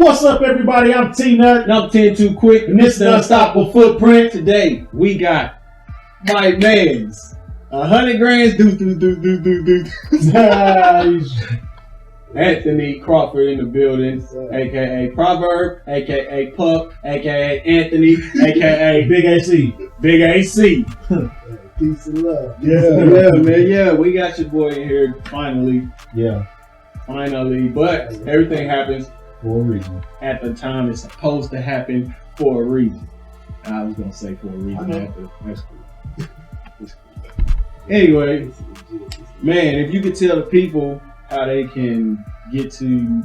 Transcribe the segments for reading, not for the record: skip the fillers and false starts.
What's up, everybody? I'm T-Nut. And I'm 10 Too Quick. And this is Unstoppable Footprint. Today, we got my mans. 100 grand. Anthony Crawford in the building, a.k.a. PraVurb, a.k.a. Pup, a.k.a. Anthony, a.k.a. Big AC. Big AC. Peace and love. Yeah, man. Yeah, we got your boy in here finally. Yeah. Finally. But everything happens For a reason. at the time it's supposed to happen for a reason. I was going to say for a reason. That's cool. That's cool. Anyway, man, if you could tell the people how they can get to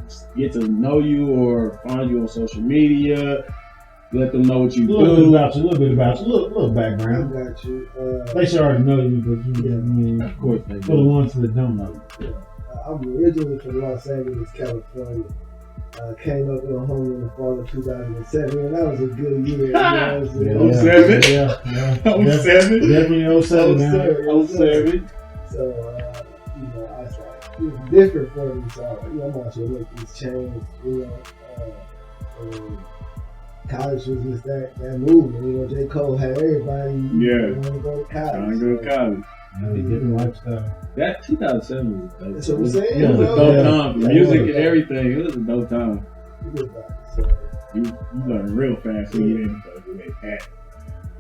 know you or find you on social media, let them know what you do. A little bit about you, a little background. I got you. They should already know you, but I mean, Of course they for the do. ones that don't know you. I'm originally from Los Angeles, California. Came up in a home in the fall of 2007, and that was a good year. You know what I'm saying? 07? Yeah. 07? Definitely 07, man. 07. So, I was like, it was different for me, so I was like, I'm not sure what this change, college was just that movement, J. Cole had everybody wanting to go to college. Trying to go to college. Different lifestyle. That 2007 was dope. That's what I'm saying. It was a dope time for Yeah. music and everything. It was a dope time. So, You learn real fast when you didn't at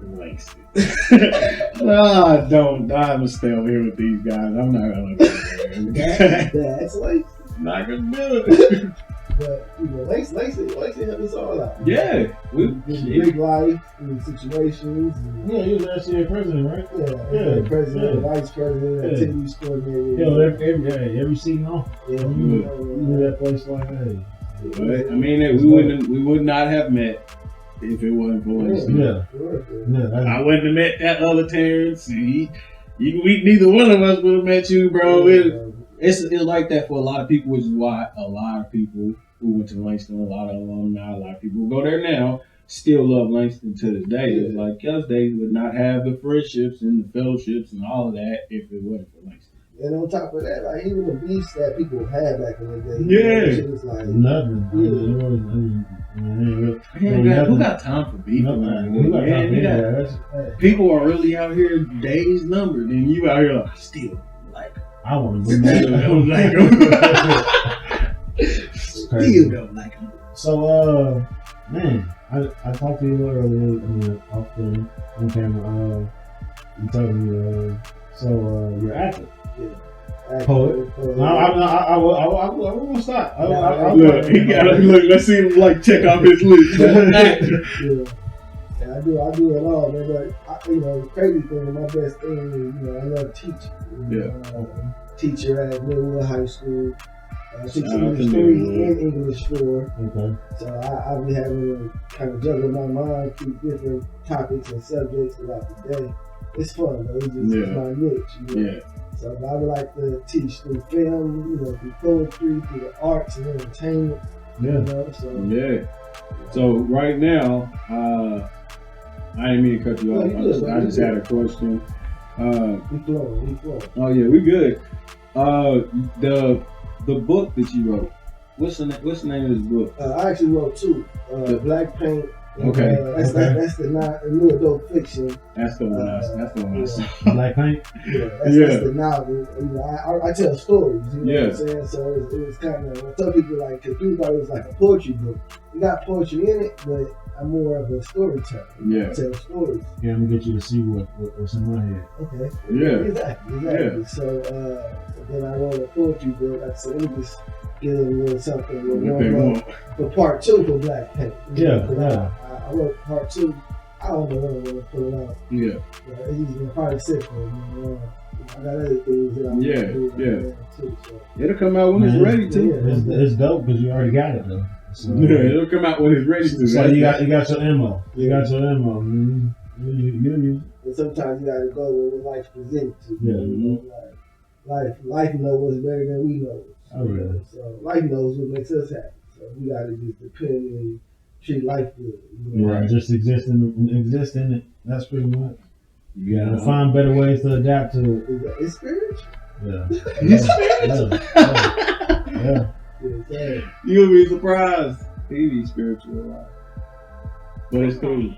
Langston. I'm gonna stay over here with these guys. I'm not gonna look over there. that's like, Not gonna do it. but Langston helped us all out. Yeah, Big life, situations. Yeah, he was actually a president, right? Yeah. President, vice president, activities coordinator. Every season off. Yeah, You knew that place like that. But I mean, we would not have met if it wasn't for Langston. I wouldn't have met that other Terrence. Neither one of us would have met you, bro. It's like that for a lot of people, which is why a lot of people who went to Langston, a lot of alumni, a lot of people who go there now, still love Langston to this day. It's like, yes, they would not have the friendships and the fellowships and all of that if it wasn't for Langston. And on top of that, like, even the beefs that people had back in the day. Yeah. It was like, Nothing. Who got time for beef? People are really out here days numbered, and you out here like, still like them. I want to be mad. Don't like them. Still don't like them. So, man, I talked to you earlier, off the on camera. You told me, you're active. Poet. I won't stop. Look, let's see him like check off his list. I do it all, man. But crazy thing, my best thing is, I love teaching. Teacher at Millwood High School. I teach English 3 and English 4. Okay. So I be having to kind of juggle my mind through different topics and subjects throughout the day. It's fun though. It's my niche. So I would like to teach through film, through poetry, through the arts and entertainment. So right now, I didn't mean to cut you off. I just had a question. We flowing. Oh yeah, we good. The book that you wrote. What's the name of this book? I actually wrote 2. Black Paint. Okay. That's the new adult fiction. That's the one I saw. Black Paint? That's the novel. I tell stories, what I'm saying? So it was kind of, I tell people because people thought it was like a poetry book. You got poetry in it, but I'm more of a storyteller. I tell stories. Yeah, I'm gonna get you to see what's in my head. Okay. Yeah. Exactly. Yeah. So then I wrote a poetry book. I said, let me just get a little something for part 2 for Black Paint. I wrote part 2. I don't know when I'm gonna put it out. It's probably simple. I got other things that I'm gonna do too. So. It'll come out when it's ready to. It's dope because you already got it though. So, it'll come out when it's ready to. So you got your ammo. You got your ammo. You and sometimes you gotta go where life presents to you. Life knows what's better than we know. So life knows what makes us happy. So we gotta just depend and treat life good. Right. Just exist in it. That's pretty much. You gotta find better ways to adapt to it. It's spiritual. Yeah. It's spiritual. Yeah. You'll be surprised. He be spiritual a lot. But it's cool.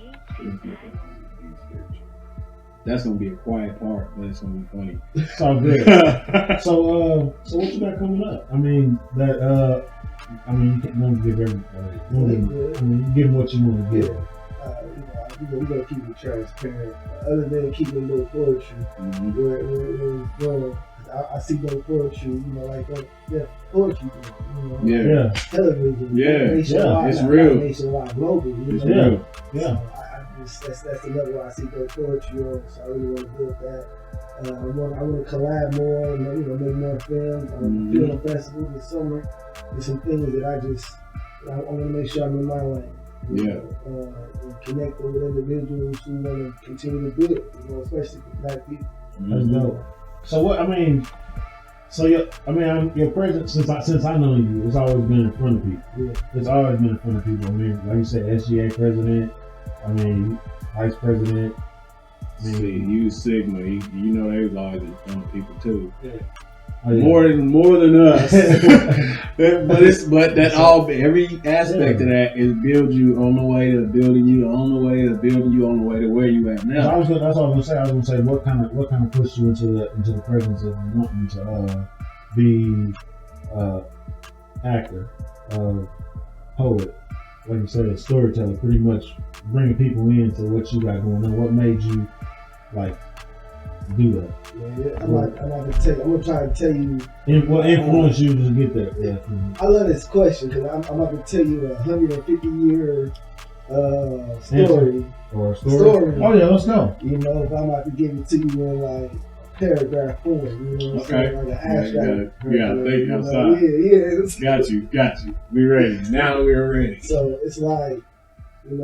That's gonna be a quiet part, but it's gonna be funny. It's all good. So what you got coming up? I mean, you can't give everybody. You give them what you want to give. We gotta keep it transparent. Other than keeping no poetry, where it's going. I see no poetry, like poetry, television, it's real, nationwide, global, it's real, So that's the level I see no poetry on. So I really want to build that. I want to collab more, and make more films. Film festival this summer. There's some things that I want to make sure I'm in my lane. And connecting with individuals who want to continue to build, especially for Black people. That's dope. So what? Your presence since I know you, it's always been in front of people. Yeah. It's always been in front of people. Like you said, SGA president. Vice president. You Sigma. They was always in front of people too. Yeah. Oh, yeah. More than us. but every aspect of that is build you on the way to building you on the way to building you on the way to where you at now. That's what I was gonna say. What kind of pushed you into the presence of wanting to be actor, poet, like you said, storyteller, pretty much bringing people into what you got going on. What made you do that? I'm gonna try to tell you. What influenced you to get there? Yeah. I love this question because I'm about to tell you a 150-year story. Or a story. Oh yeah, let's go. If I'm about to give it to you in paragraph form, okay. Like an abstract. Think outside. Got you. We ready. Now we are ready. So it's like, we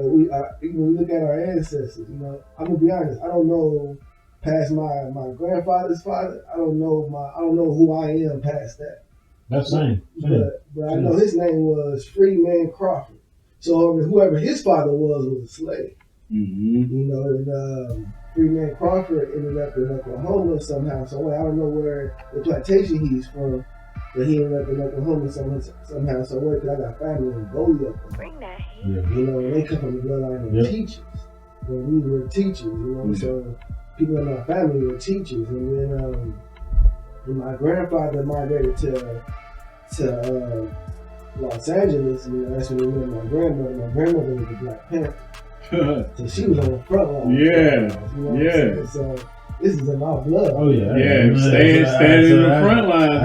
look at our ancestors. I'm gonna be honest. I don't know past my grandfather's father. I don't know who I am past that. That's same. But I know his name was Freeman Crawford. So whoever his father was a slave. And Freeman Crawford ended up in Oklahoma somehow. So I don't know where the plantation he's from, but he ended up in Oklahoma somehow. So because I got family in Bolio. Bring that heat. And they come from the bloodline of teachers. When we were teachers, so people in my family were teachers. And then when my grandfather migrated to Los Angeles, that's when we met my grandmother. My grandmother was a Black Panther. So she was on the front line. So this is in my blood. Oh yeah. Standing in the front line.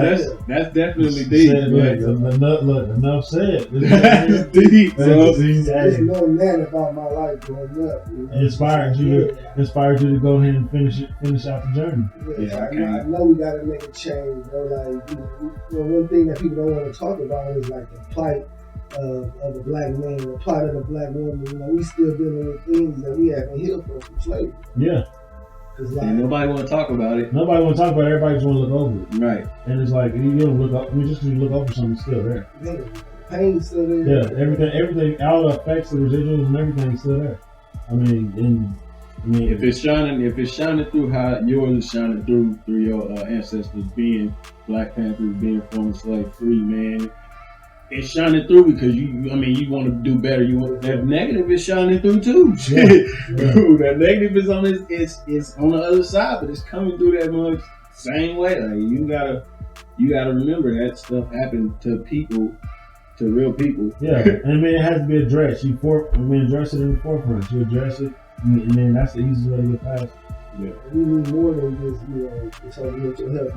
That's definitely deep. Enough said. It's deep, bro. There's no that about my life growing up. Inspired you to go ahead and finish out the journey. I know we gotta make a change, bro. One thing that people don't want to talk about is the plight of the Black man, the plight of the Black woman. We still dealing with things that we haven't healed from slavery. Yeah. And nobody want to talk about it. Everybody just want to look over it. Right. And it's like, you don't look up. Just you look over something, it's still there. Yeah, pain's still there. Yeah, everything, all the effects, the residuals, and everything is still there. If it's shining through how yours is shining through your ancestors being Black Panthers, being former slave free, man. It's shining through because you want to do better. That negative is shining through too. That negative is on it's on the other side, but it's coming through that much same way. You gotta remember that stuff happened to people, to real people. Yeah, and it has to be addressed. Address it in the forefront. You address it, and then that's the easiest way to get past it. Yeah. We need more than just, this whole mental health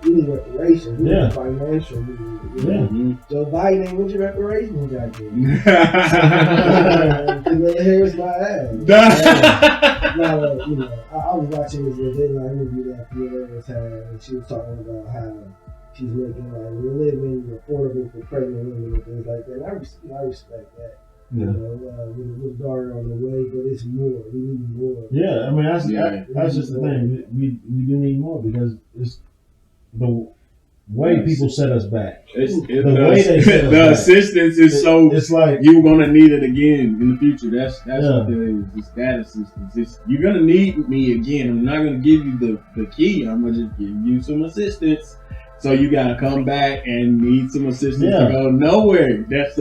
we need reparations. We need financial. Joe Biden ain't with your reparations, goddamn. Here's my ass. I was watching this Dayline interview that Fiona had, and she was talking about how she's making living affordable for pregnant women and things like that. And I respect that. With daughter on the way, but it's more. We need more. Yeah, that's just the thing. We do need more because it's the way people set us back. The assistance is so. It's like you're gonna need it again in the future. That's what it is. It's that assistance. You're gonna need me again. I'm not gonna give you the key. I'm gonna just give you some assistance. So you gotta come back and need some assistance to go nowhere. That's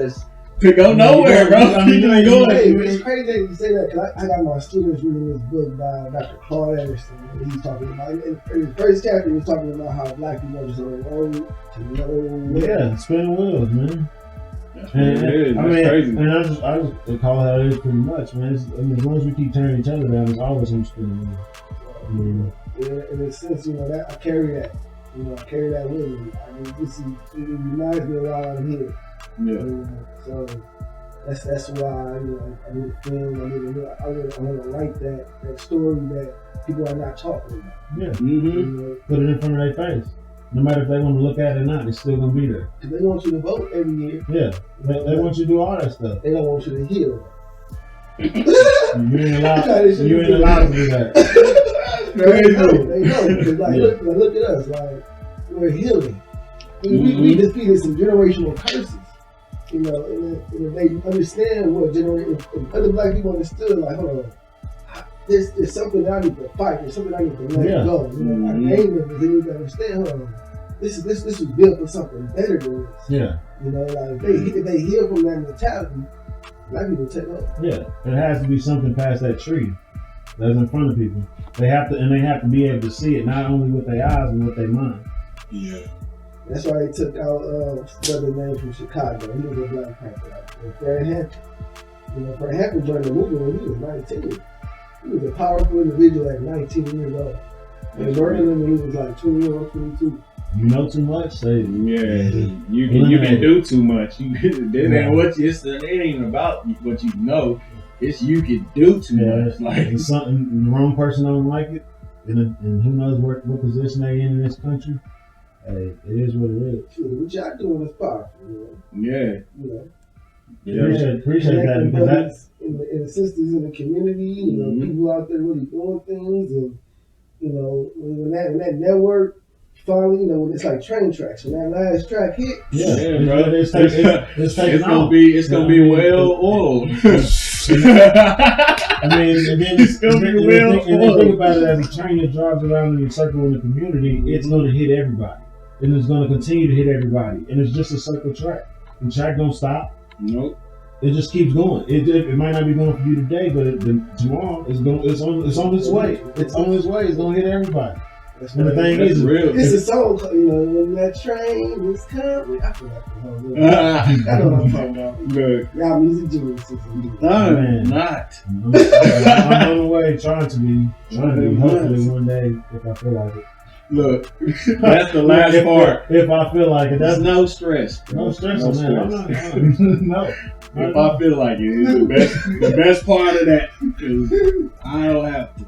to go nowhere, bro. I mean, it's crazy that you say that because I got my students reading this book by Dr. Carl Anderson. And he's talking about in the first chapter. He's talking about how black people are just on the road to nowhere. Yeah, spinning wheels, man. That's crazy. And I just call it how it is pretty much, man. I mean, as long as we keep turning each other down, it's always some spinning wheels. In a sense, that I carry that. I carry that with me. I mean, it reminds me a lot out here. Yeah. So that's why I need a film. I want to write that story that people are not talking about. Yeah. Put it in front of their face. No matter if they want to look at it or not, it's still gonna be there. Because they want you to vote every year. Yeah. They want you to do all that stuff. They don't want you to heal. You ain't allowed to do that. They know. Because look at us. Like, we're healing. We defeated some generational curses. And if they understand what if other black people understood, like, hold on, there's something that I need to fight. There's something I need to let go. Our gang members, they need to understand. Hold on, this was built for something better than this. Yeah. Like if they heal from that mentality, black people take over. Yeah, there has to be something past that tree that's in front of people. They have to be able to see it, not only with their eyes but with their mind. Yeah. That's why they took out brother name from Chicago. He was a Black Panther. Fred Hampton. Fred Hampton joined the movement when he was 19. He was a powerful individual at 19 years old. They murdered him when he was like 21 or 22. You know too much, say you can do too much. It ain't about what you know. It's you can do too much. Like if something the wrong person don't like it, and who knows what position they in this country. Hey, it is what it is. What y'all doing is powerful, Yeah. Appreciate that because that's and the sisters in the community, people out there really doing things, and when that network finally, when it's like train tracks, when that last track hit, bro, it's gonna be well oiled. I mean, and then it's gonna be well oiled. And then think about it, as a train that drives around in a circle in the community, it's gonna hit everybody. And it's going to continue to hit everybody. And it's just a circle track. The track don't stop. Nope. It just keeps going. It might not be going for you today, but tomorrow it's on its way. It's on its way. It's going to hit everybody. And the thing is, real. It's a song, when that train was coming. I feel like the whole movie. I know what I'm talking about. Good. Y'all music geniuses. I'm not. I'm on the way trying to be. Hopefully one day, if I feel like it. Look, that's the last part. If I feel like it, that's no stress. No stress on that. No. If I feel like it, it's the best part of that. Because I don't have to.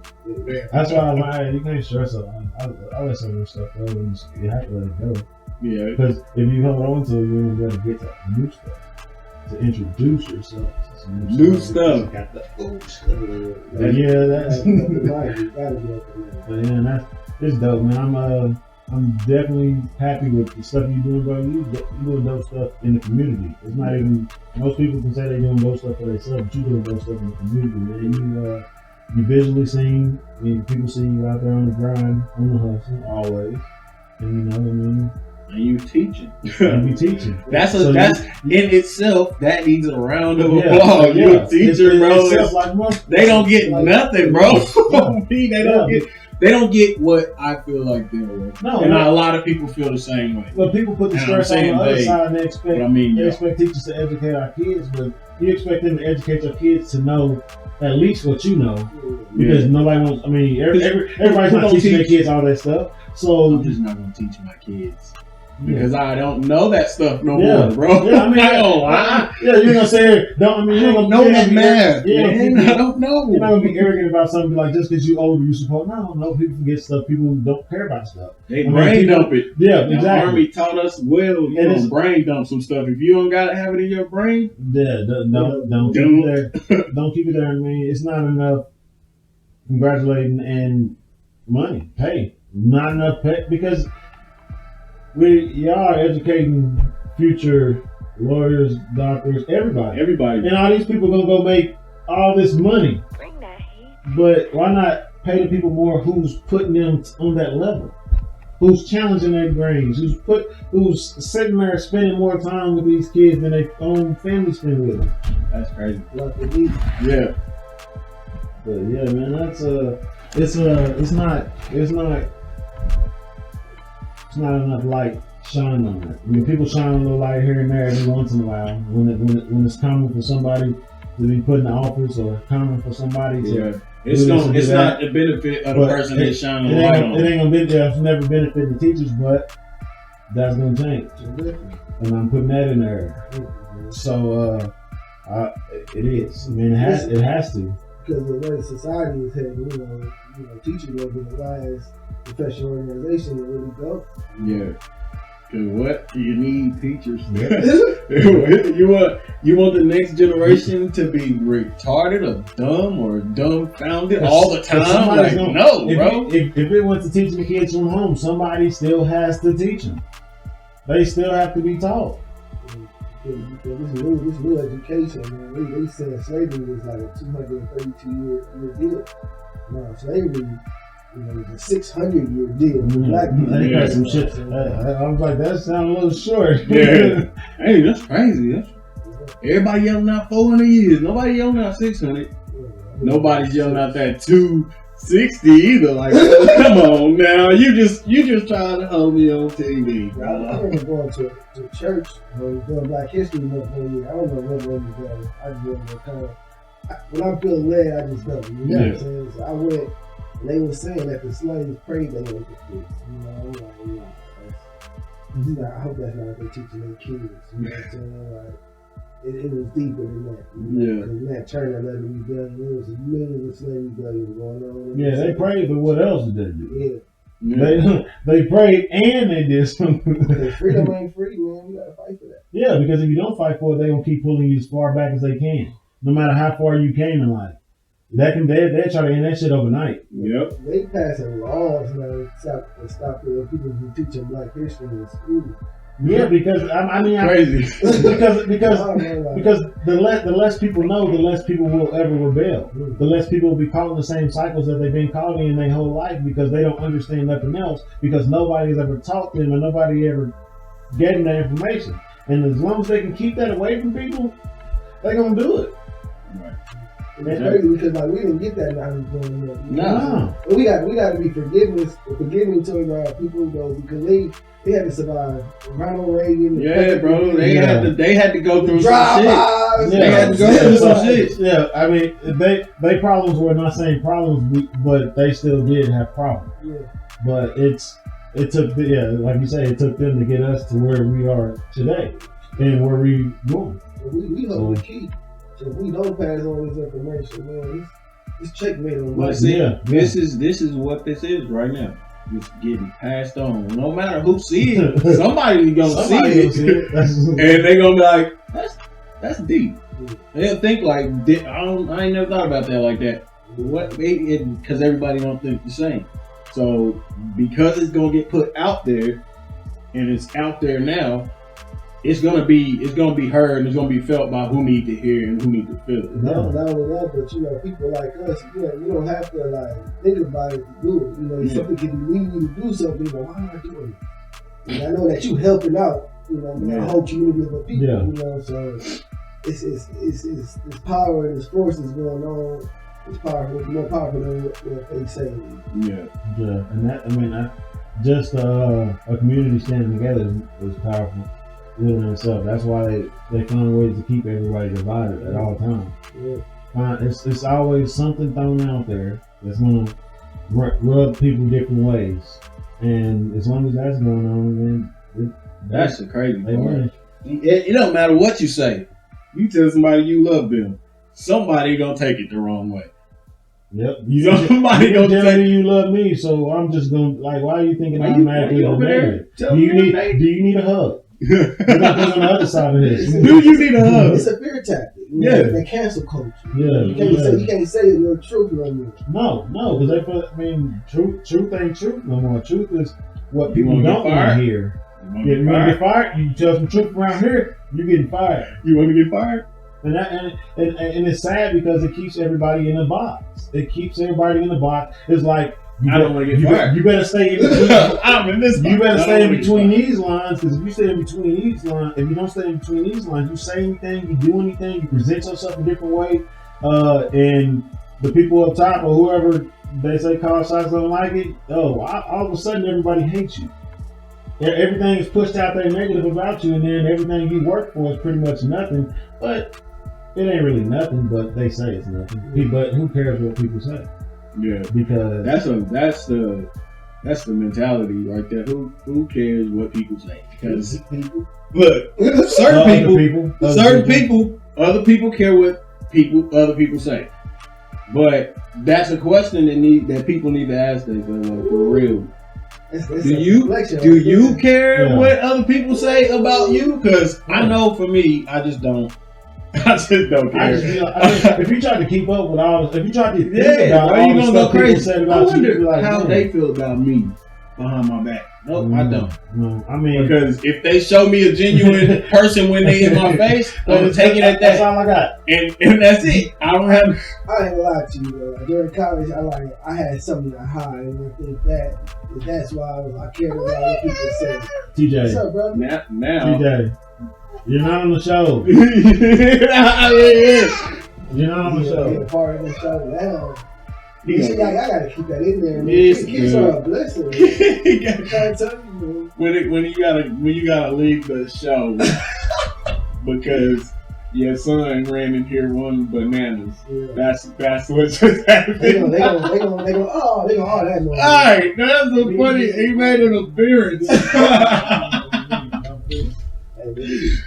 That's why you can't stress it. I let some of this stuff go. And you have to let it go. Yeah. Because if you hold on to it, you're going to be able to get to new stuff. To introduce yourself to some new stuff. Got the old stuff. That's it's dope, man. I'm definitely happy with the stuff you're doing, bro. You doing dope stuff in the community. It's not even most people can say they're doing dope stuff for themselves, but you doing dope stuff in the community, man. You visually seen, people see you out there on the grind, on the hustle, always. And and you teaching. And you teaching. That's in itself, that needs a round of applause. You're a teacher, bro. They don't get nothing, bro. They don't get what I feel like they're with. No, and a lot of people feel the same way. Well, people put the stress on the other side and they expect teachers to educate our kids, but you expect them to educate your kids to know at least what you know. Because nobody wants, everybody's not teaching their kids all that stuff. So I'm just not going to teach my kids. Because I don't know that stuff no more, bro. Yeah, you're gonna say, I don't know that math. I don't know. You're not gonna be arrogant about something like just because you're older, you support. No, people forget stuff. People don't care about stuff. They brain dump it. Yeah, exactly. The Army taught us well. You don't brain dump some stuff. If you don't gotta have it in your brain, don't keep it there. Don't keep it there. It's not enough congratulating and money, pay. Not enough pay because. Y'all are educating future lawyers, doctors, everybody. And all these people gonna go make all this money. Bring that heat. But why not pay the people more who's putting them on that level? who's challenging their grades, who's sitting there spending more time with these kids than their own family spend with them. That's crazy. Yeah. But yeah, man, it's not enough light shine on it. I mean, people shine a little light here and there every once in a while when it's common for somebody to be put in the office or common for somebody to. It's not the benefit of the person that's shining the light on. It ain't gonna be there. It's never benefited the teachers, but that's gonna change. And I'm putting that in there. So it is. I mean, it has to. Because the way society is heading, you know, teachers will be the last professional organization to really go. Yeah. Cause what you need teachers. you want the next generation to be retarded or dumb or dumbfounded all the time? Like, no, bro. If it went to teaching the kids from home, somebody still has to teach them. They still have to be taught. This new education, man. They said slavery was like a 232-year deal. No, slavery. You know, it's a 600-year deal. Black people. They got some shit. I was like, that sounds a little short. Yeah. Hey, that's crazy. Everybody yelling out 400 years. Nobody yelling out 600. Nobody's yelling out that 260 either. Like, come on now. You just trying to hold me on TV. I remember going to church when doing Black History Month one year. I don't know what one was going. I just remember kind of when I'm feeling led, I just go. You know what I'm saying? So I went. And they were saying that the slaves prayed they would get this. You know, like, I hope that's not what they're teaching their kids. You know what I'm saying? Like, it was deeper than that. Because that Turner let me be done. There was millions of slave rebellions going on. Yeah, they prayed, but what else did they do? Yeah. They prayed and they did something. Freedom ain't free, man. You gotta fight for that. Yeah, because if you don't fight for it, they're gonna keep pulling you as far back as they can, no matter how far you came in life. They'll try to end that shit overnight. Yep. They passing laws now to stop the people who teaching Black history in school. Yeah, because crazy. because the less people know, the less people will ever rebel. The less people will be caught in the same cycles that they've been caught in their whole life because they don't understand nothing else because nobody's ever taught them and nobody ever gave them that information. And as long as they can keep that away from people, they're gonna do it. Right. It's crazy because like we didn't get that knowledge growing up. No. But we got to be forgiving towards our people though because they had to survive Ronald Reagan. Yeah, bro. They had to go through some shit. They had to go through some shit. Yeah, I mean they problems were not same problems, but they still did have problems. Yeah. But it took like you say, it took them to get us to where we are today and where we going. We hold the key. So if we don't pass on this information, man, it's checkmate on life. This is what this is right now. It's getting passed on. No matter who sees it, somebody gonna see it. And they gonna be like, that's deep. They'll think like, I ain't never thought about that like that. What? Because everybody don't think the same. So because it's gonna get put out there, and it's out there now. It's gonna be heard and it's gonna be felt by who need to hear and who need to feel it. Not only that, but people like us, you don't have to like think about it to do it. Something can lead you to do something. You go, why am I doing it? And I know that you helping out. The whole community of people. So it's power and this force is going on. It's powerful. It's more powerful than what they say. Yeah, and that just a community standing together is powerful. Within itself. That's why they find ways to keep everybody divided at all times. Yeah. It's always something thrown out there that's gonna rub people different ways, and as long as that's going on, then that's the crazy part. It don't matter what you say. You tell somebody you love them, somebody gonna take it the wrong way. Yep. Somebody gonna tell me you love me, so I'm just gonna like. Why are you thinking automatically related? Do you need a hug? You're not on the other side of this. Do you need a hug? It's a fear tactic. The cancel culture. Yeah. You can't say your truth no more. No, because truth ain't truth no more. Truth is what people don't want to hear. You want to get fired? You tell some truth around here, you're getting fired. You want to get fired? And it's sad because it keeps everybody in a box. It's like I don't want to get fired. You better stay in between. You better stay in between these lines, because if you stay in between these lines, if you don't stay in between these lines, you say anything, you do anything, you present yourself a different way, and the people up top or whoever they say call shots don't like it. Oh, all of a sudden everybody hates you. Everything is pushed out there negative about you, and then everything you work for is pretty much nothing. But it ain't really nothing. But they say it's nothing. But who cares what people say? Yeah, because that's the mentality right there. Who cares what people say? Because look, other people care what other people say. But that's a question that people need to ask themselves, like, for real. Do you care what other people say about you? Because I know for me, I just don't. I just don't care. If you try to keep up with all, if you try to think about all the stuff people said about you, you'd be like, how they feel about me behind my back. Nope, I don't. No, I mean, because if they show me a genuine person when they in my face, I'm taking it at that. That's all I got, and that's it. I don't have. I ain't gonna lie to you though. During college, I had something to hide, and I think that's why I cared about what people said. TJ, what's up, brother? Now, TJ, you're not on the show. You're not on the show. You're part of the show now. I gotta keep that in there. Yes, kids are a blessing. When you gotta leave the show because your son ran in here one bananas. Yeah. That's what just happened. They gonna that noise. Alright, that's so funny. He made an appearance.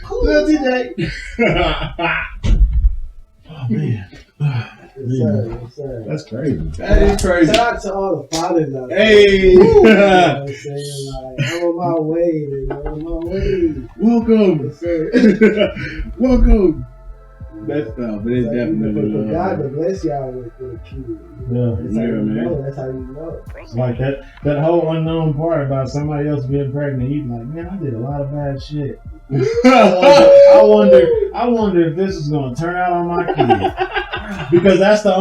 Cool, TJ. Oh man. Yes, sir. That's crazy. That is crazy. Shout out to all the fathers out there. Hey! You know what I'm saying? Like, I'm on my way, man. I'm on my way. Welcome. Yes, sir. Welcome. That's tough, but it's definitely for God to bless y'all with a kid. That's how you know. That's how you know. It's like that whole unknown part about somebody else being pregnant. You're like, man, I did a lot of bad shit. I wonder if this is gonna turn out on my kid, because that's the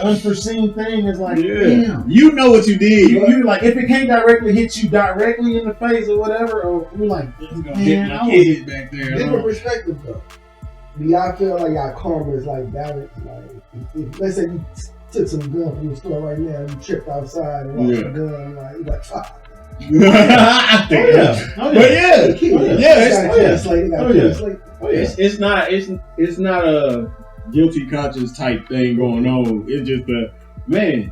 unforeseen thing. It's like, damn, you know what you did. You're like, if it can't directly hit you directly in the face or whatever, or you're like, get my kid back there. Different perspective though. Do y'all feel like y'all karma is like balanced? Like, if let's say you took some gun from the store right now, you tripped outside and lost your gun, like you like fuck. It's not a guilty conscience type thing going on. It's just man.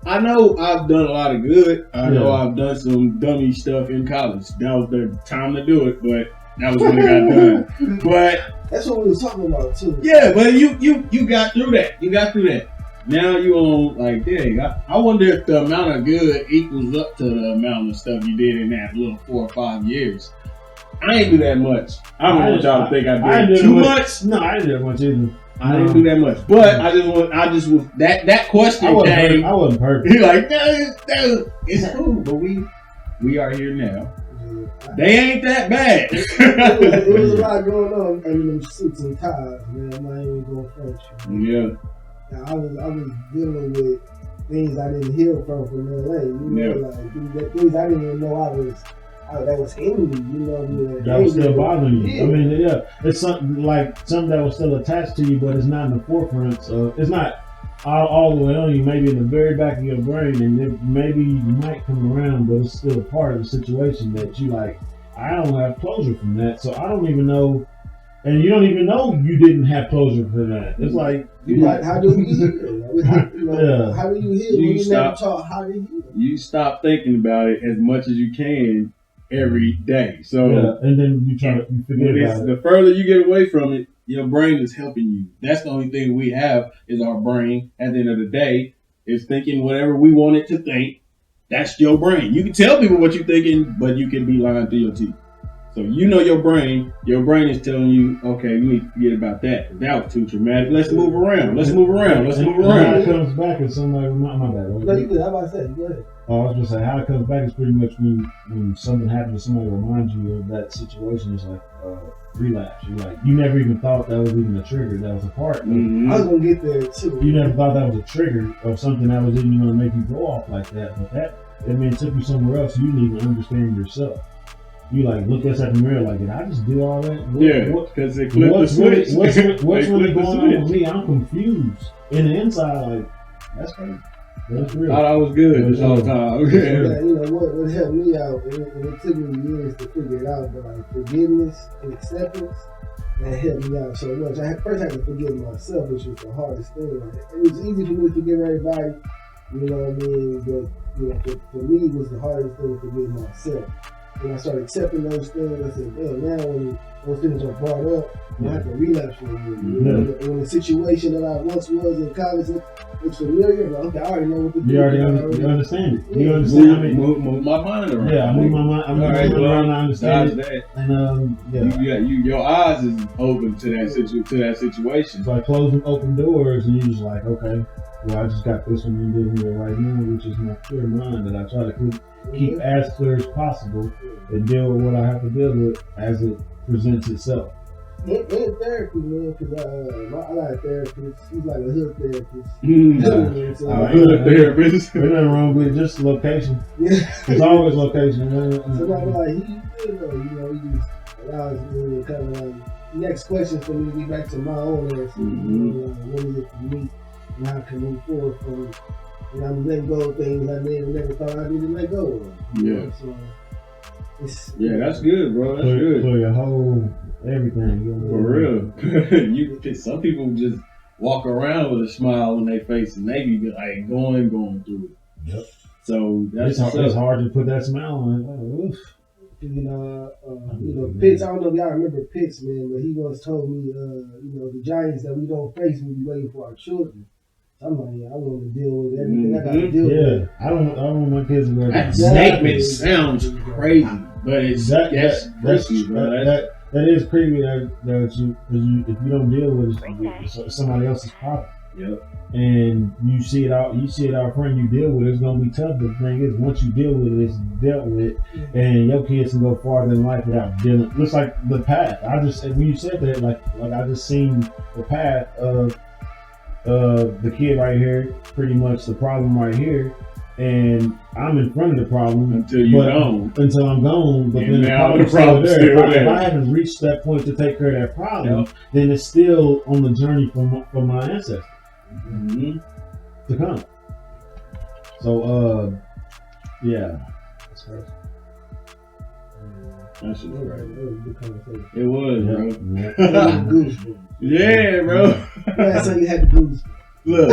I know I've done a lot of good. I know I've done some dummy stuff in college. That was the time to do it, but that was when it got done. But that's what we was talking about too. Yeah, but you got through that. You got through that. Now you on like, dang, I wonder if the amount of good equals up to the amount of stuff you did in that little 4 or 5 years. I ain't do that much. I don't want y'all to think I did too much. No, I didn't do that much either. I didn't do that much, but I just was that question came. I wasn't perfect. He like it's cool, but we are here now. They ain't that bad. it was a lot going on in them suits and ties, man. I'm not even going to front you. Yeah. Now, I was dealing with things I didn't heal from LA. You know, like things I didn't even know that was in me. You know, that was still bothering you. Yeah. I mean, it's something that was still attached to you, but it's not in the forefront. So it's not all the way on you. Maybe in the very back of your brain, and it maybe might come around, but it's still a part of the situation that you like. I don't have closure from that, so I don't even know. And you don't even know you didn't have closure for that. It's like, how do you heal? How do you heal? You never taught how to heal. You stop thinking about it as much as you can every day. So and then you forget about it. The further you get away from it, your brain is helping you. That's the only thing we have is our brain. At the end of the day, is thinking whatever we want it to think. That's your brain. You can tell people what you're thinking, but you can be lying through your teeth. So you know your brain is telling you, okay, you need to forget about that. That was too traumatic. Let's move around. Let's move around. It comes back and somebody, my bad. No, you good. How about that? Go ahead. Oh, I was gonna say how it comes back is pretty much when something happens to somebody reminds you of that situation. It's like relapse. You're like you never even thought that was even a trigger. That was a part. Mm-hmm. I was gonna get there too. You never thought that was a trigger of something that was even gonna make you go off like that. But that took you somewhere else. You didn't even understand yourself. You like look us at the mirror like, did I just do all that? Because they flipped the switch. What's really going on with me? I'm confused. In the inside, like that's crazy. That's real. Thought I was good this whole time. Yeah, you know what helped me out, and it took me years to figure it out, but like forgiveness and acceptance, that helped me out so much. I first had to forgive myself, which was the hardest thing. Like, it was easy for me to forgive everybody, you know what I mean? But you know, for me, it was the hardest thing to forgive myself. When I started accepting those things, I said, damn, now when those things are brought up, I have to relapse for them. When the situation that I once was in college looks familiar, but okay, I already know what to do. You understand it. You understand. Move my mind around. Yeah, I move my mind. I'm around. I understand it. And your eyes is open to that situation. So I close and open doors, and you're just like, okay, well, I just got this one in dealing with right now, which is my clear mind that I try to keep as clear as possible and deal with what I have to deal with as it presents itself. In therapy, man, because I got a therapist. He's like a hood therapist. Hood therapist. There's nothing wrong with it, just location. Yeah. There's always location. So like, he good though, you know, he just allows me to kind of like, next question for me to get back to my own answer. What is it for me and how I can move forward from it. And I'm letting go of things I never thought I needed to let go of. Yeah. So that's good, bro. That's good. For your whole everything. For real. Some people just walk around with a smile on their face and they be like going through it. Yep. So that's it's hard to put that smile on. Oof. You know, Pitts. I don't know if y'all remember Pitts, man, but he once told me, the giants that we don't face, we be waiting for our children. I'm like, I want to deal with everything I got to deal with. Yeah, I don't want my kids to wear that. Statement sounds crazy, but it's that's risky, bro. That is creepy. That if you don't deal with it, it's somebody else's problem. Yep. And you see it out front. You deal with it. It's gonna be tough. But the thing is, once you deal with it, it's dealt with, and your kids can go farther in life without dealing. Looks like the path. When you said that, like I just seen the path of the kid right here, pretty much the problem right here, and I'm in front of the problem until I'm gone. But then the problem's still there. If I haven't reached that point to take care of that problem, then it's still on the journey from my ancestors to come. So that's crazy. That shit was right. It was a good conversation. It was, bro. Yeah, bro. Yeah, so you had the goose. Look.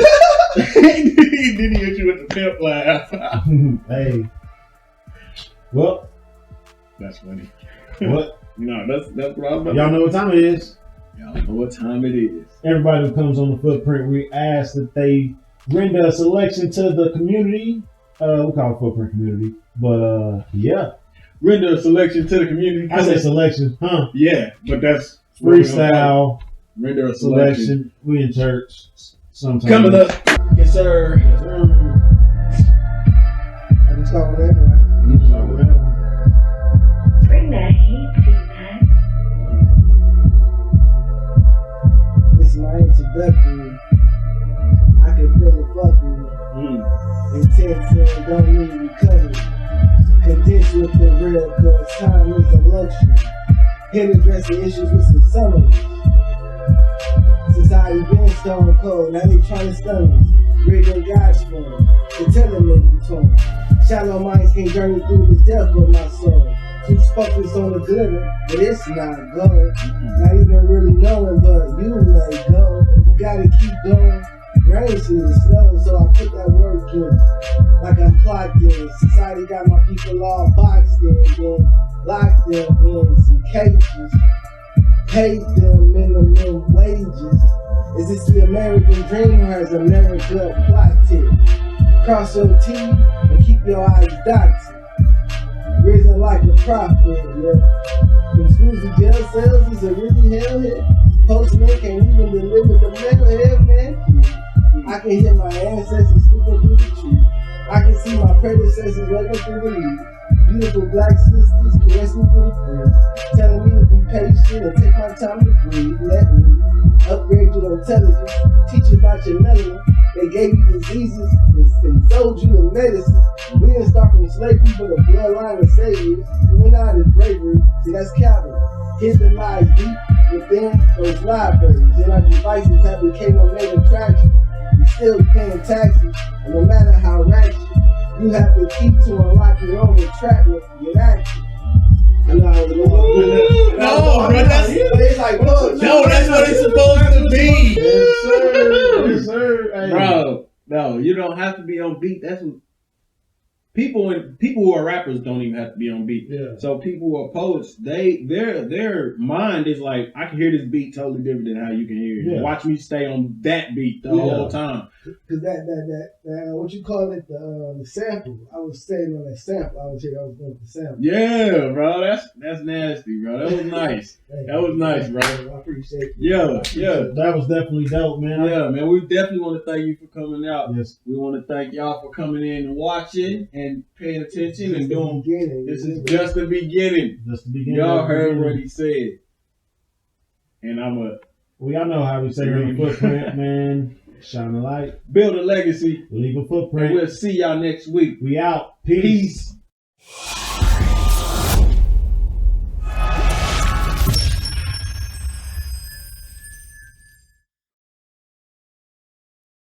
He didn't hit you with the pimp laugh. Hey. Well. That's funny. What? That's what I was about. Y'all know what time it is. Y'all know what time it is. Everybody who comes on the footprint, we ask that they render a selection to the community. We call it footprint community. But render a selection to the community. I say selection, huh? Yeah, but that's freestyle. Render a selection. We in church sometimes. Coming up. Yes, sir. Yes, sir. I can start with that, right? Start with that one. Bring that heat, Freeman. This is my introductory. I can feel the fuckery. Intense and don't need recovery. Condense with the real, cause time is a luxury. Here to address the issues with some summary. Society been stone cold, now they trying to stun me. Reading God's form, the telling me torn. Shallow minds can't journey through the depth of my soul. Too focused on the glitter, but it's not gold. Not even really knowing, but you let go. You gotta keep going. Rain to the snow, so I put that work in. Like I'm clocked in. Society got my people all boxed in, then locked them in some cages. Paid them minimum wages. Is this the American dream or has America plotted? Cross your T's and keep your eyes dotted. Risen like a prophet, yeah. From schools to jail cells, is it really hell here? Postman can't even deliver the mail here, man. I can hear my ancestors speaking through the tree. I can see my predecessors welcome through the league. Beautiful black sisters caress me through the breeze, telling me to be patient and take my time to breathe. Let me upgrade your intelligence, teach you about your melanin. They gave you diseases and sold you the medicine. We didn't start from slavery, but a bloodline of saviors. We went out as bravery. See, that's Calvin. Hidden lies deep within those libraries. And our devices have become a main attraction. We still paying taxes, and no matter how ratchet, you have the key to unlock your own entrapment to get action. I know I was no, bro, that's it's like, no, that's what it's supposed to be. Yes, sir. Yes, sir. Hey. Bro, no, you don't have to be on beat. That's what people who are rappers don't even have to be on beat. Yeah. So people who are poets, their mind is like, I can hear this beat totally different than how you can hear it. Yeah. Watch me stay on that beat the whole time. Because that what you call it, the sample. I was staying on that sample. I was going with the sample. Yeah, bro, that's nasty, bro. That was nice. That was nice, bro. I appreciate it. Yeah. That was definitely dope, man. Yeah, man. We definitely want to thank you for coming out. Yes. We want to thank y'all for coming in and watching and paying attention and doing. This is just the beginning. Just the beginning. Y'all heard what he said, and Well, y'all know how we say in the footprint, man. Shine a light. Build a legacy. Leave a footprint. And we'll see y'all next week. We out. Peace.